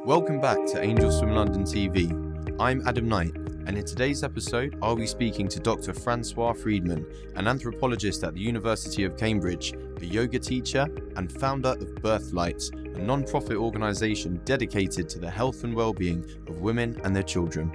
Welcome back to Angel Swim London TV. I'm Adam Knight, and in today's episode, I'll be speaking to Dr. Francoise Freedman, an anthropologist at the University of Cambridge, a yoga teacher, and founder of Birthlights, a non-profit organisation dedicated to the health and well-being of women and their children.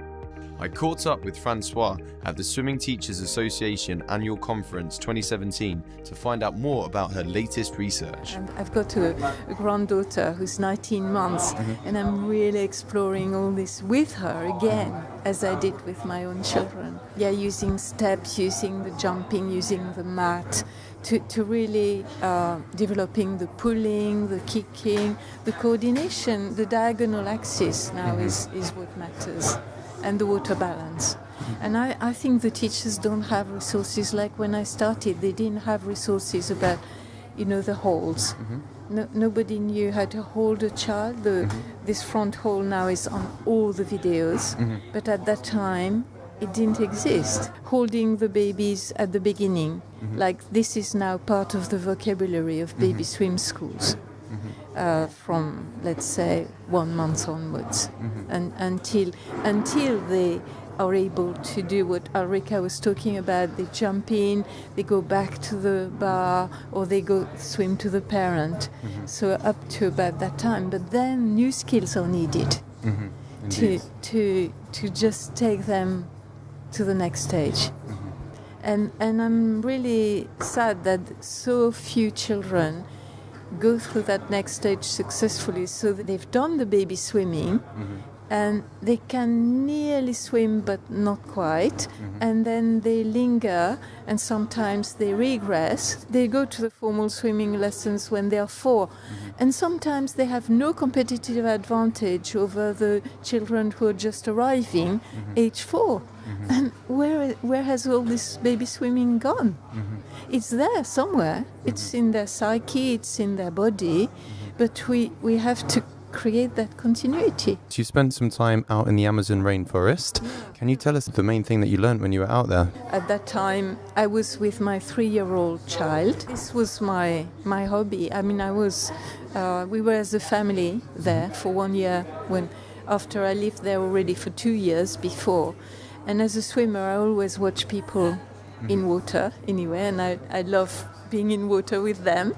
I caught up with Francoise at the Swimming Teachers Association Annual Conference 2017 to find out more about her latest research. I've got a granddaughter who's 19 months, and I'm really exploring all this with her again, as I did with my own children. Yeah, using steps, using the jumping, using the mat, to really developing the pulling, the kicking, the coordination. The diagonal axis now is what matters. And the water balance. And I think the teachers don't have resources like when I started. They didn't have resources about, the holds. Nobody knew how to hold a child. This front hold now is on all the videos. But at that time, it didn't exist. Holding the babies at the beginning, like this is now part of the vocabulary of baby swim schools. From, let's say, 1 month onwards, and until they are able to do what Ulrika was talking about. They jump in, they go back to the bar, or they go swim to the parent. So up to about that time. But then new skills are needed to just take them to the next stage. And I'm really sad that so few children go through that next stage successfully, so that they've done the baby swimming and they can nearly swim but not quite, and then they linger and sometimes they regress. They go to the formal swimming lessons when they are 4, and sometimes they have no competitive advantage over the children who are just arriving age 4. And where has all this baby swimming gone? It's there somewhere. It's in their psyche, it's in their body, but we have to create that continuity. You spent some time out in the Amazon rainforest. Can you tell us the main thing that you learned when you were out there? At that time, I was with my 3-year-old child. This was my hobby. I mean, we were as a family there for 1 year, after I lived there already for 2 years before. And as a swimmer, I always watch people in water anyway, and I love being in water with them.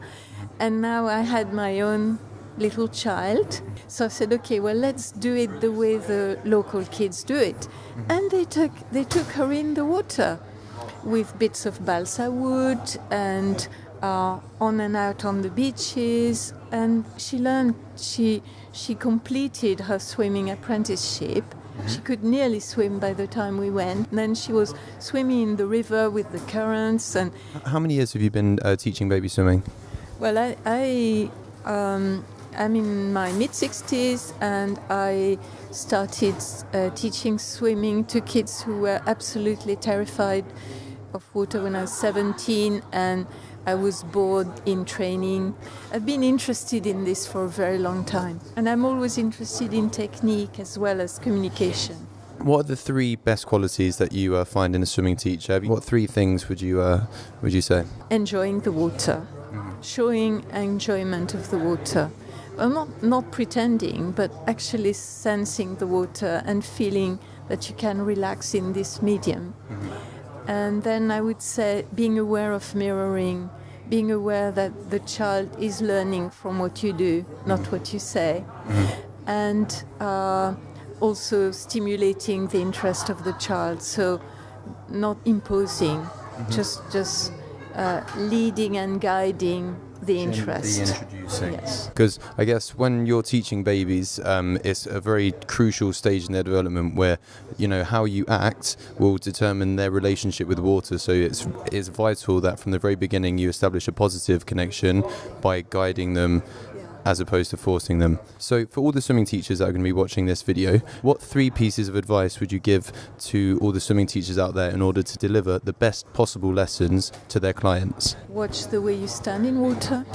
And now I had my own little child, so I said, okay, well, let's do it the way the local kids do it. And they took her in the water with bits of balsa wood and on and out on the beaches, and she learned. She completed her swimming apprenticeship. She could nearly swim by the time we went. And then she was swimming in the river with the currents. And how many years have you been teaching baby swimming? Well, I'm in my mid-60s, and I started teaching swimming to kids who were absolutely terrified of water when I was 17, and I was bored in training. I've been interested in this for a very long time, and I'm always interested in technique as well as communication. What are the 3 best qualities that you find in a swimming teacher? What 3 things would you say? Enjoying the water, showing enjoyment of the water. Well, not pretending, but actually sensing the water and feeling that you can relax in this medium. And then I would say being aware of mirroring, being aware that the child is learning from what you do, not what you say. And also stimulating the interest of the child, so not imposing, just leading and guiding the interest. Introducing. Yes. Because I guess when you're teaching babies, it's a very crucial stage in their development where, how you act will determine their relationship with water. So it's vital that from the very beginning you establish a positive connection by guiding them as opposed to forcing them. So for all the swimming teachers that are going to be watching this video, what 3 pieces of advice would you give to all the swimming teachers out there in order to deliver the best possible lessons to their clients? Watch the way you stand in water.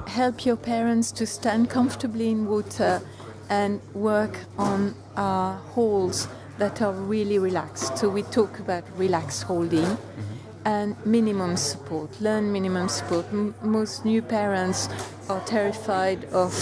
Help your parents to stand comfortably in water, and work on holds that are really relaxed. So we talk about relaxed holding. And minimum support. Learn minimum support. Most new parents are terrified of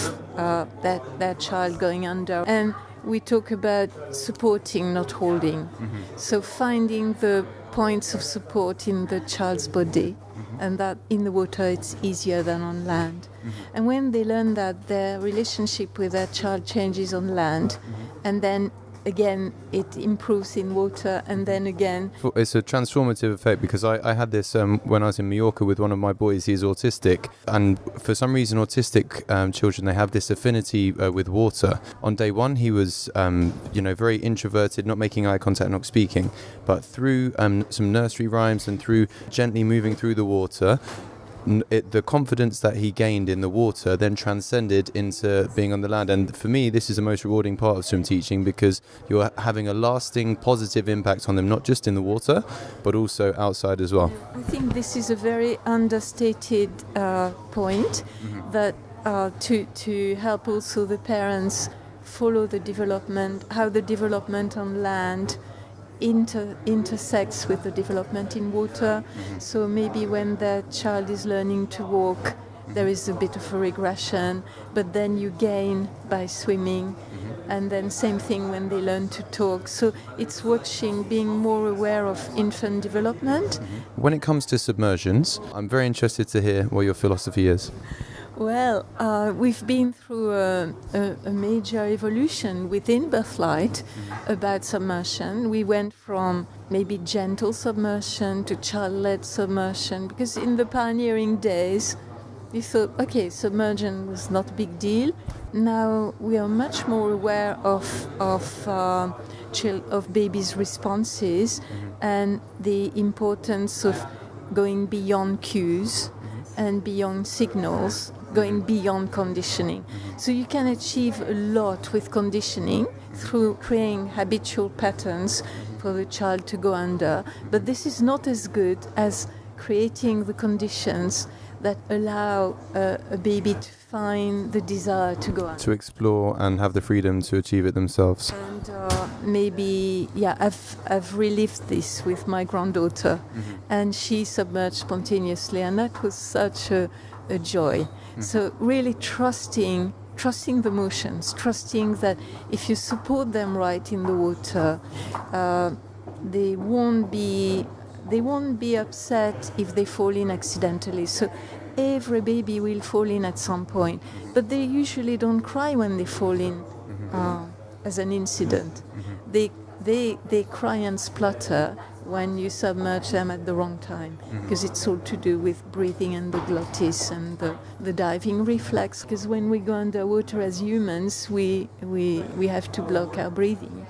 their child going under. And we talk about supporting, not holding. So finding the points of support in the child's body, and that in the water it's easier than on land. And when they learn that, their relationship with their child changes on land, and then again it improves in water, and then again. It's a transformative effect, because I had this when I was in Mallorca with one of my boys. He's autistic, and for some reason autistic children, they have this affinity with water. On day one he was very introverted, not making eye contact, not speaking, but through some nursery rhymes and through gently moving through the water, the confidence that he gained in the water then transcended into being on the land. And for me, this is the most rewarding part of swim teaching, because you're having a lasting positive impact on them, not just in the water but also outside as well. I think this is a very understated point, that to help also the parents follow the development, how the development on land intersects with the development in water. So maybe when the child is learning to walk, there is a bit of a regression, but then you gain by swimming. And then same thing when they learn to talk. So it's watching, being more aware of infant development. When it comes to submersions, I'm very interested to hear what your philosophy is. Well, we've been through a major evolution within Birthlight about submersion. We went from maybe gentle submersion to child-led submersion, because in the pioneering days, we thought, okay, submersion was not a big deal. Now we are much more aware of babies' responses and the importance of going beyond cues and beyond signals, going beyond conditioning. So you can achieve a lot with conditioning through creating habitual patterns for the child to go under. But this is not as good as creating the conditions that allow a baby to find the desire to go under. To explore and have the freedom to achieve it themselves. And I've relived this with my granddaughter, and she submerged spontaneously, and that was such a joy. So really trusting the motions, trusting that if you support them right in the water, they won't be upset if they fall in accidentally. So every baby will fall in at some point, but they usually don't cry when they fall in as an incident. They cry and splutter when you submerge them at the wrong time, because it's all to do with breathing and the glottis and the diving reflex. Because when we go underwater as humans, we have to block our breathing.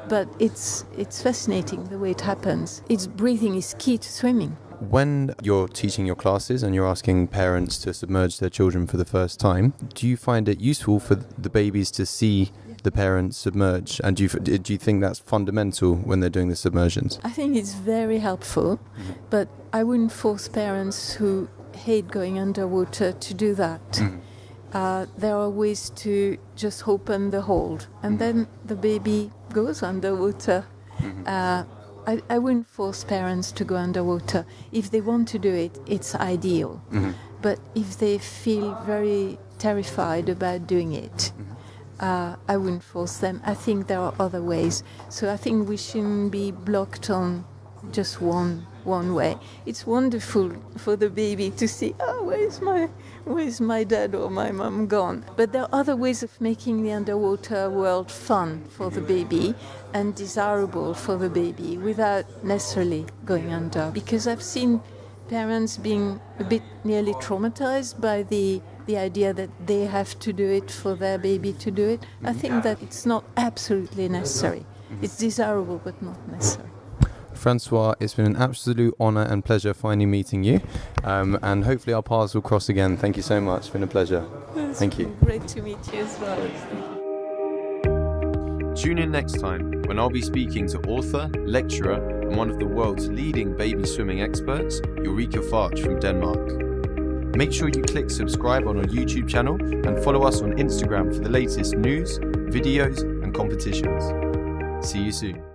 But it's fascinating the way it happens. Breathing is key to swimming. When you're teaching your classes and you're asking parents to submerge their children for the first time, do you find it useful for the babies to see the parents submerge? And do you think that's fundamental when they're doing the submersions? I think it's very helpful, but I wouldn't force parents who hate going underwater to do that. There are ways to just open the hold, and then the baby goes underwater. I wouldn't force parents to go underwater. If they want to do it, it's ideal. But if they feel very terrified about doing it, I wouldn't force them. I think there are other ways. So I think we shouldn't be blocked on just one way. It's wonderful for the baby to see, where's my dad or my mum gone? But there are other ways of making the underwater world fun for the baby and desirable for the baby without necessarily going under. Because I've seen parents being a bit nearly traumatized by the idea that they have to do it for their baby to do it. I think that it's not absolutely necessary. It's desirable but not necessary. Francoise, it's been an absolute honour and pleasure finally meeting you, and hopefully our paths will cross again. Thank you so much. It's been a pleasure. Thank you. Great to meet you as well. Tune in next time when I'll be speaking to author, lecturer and one of the world's leading baby swimming experts, Ulrika Farch from Denmark. Make sure you click subscribe on our YouTube channel and follow us on Instagram for the latest news, videos and competitions. See you soon.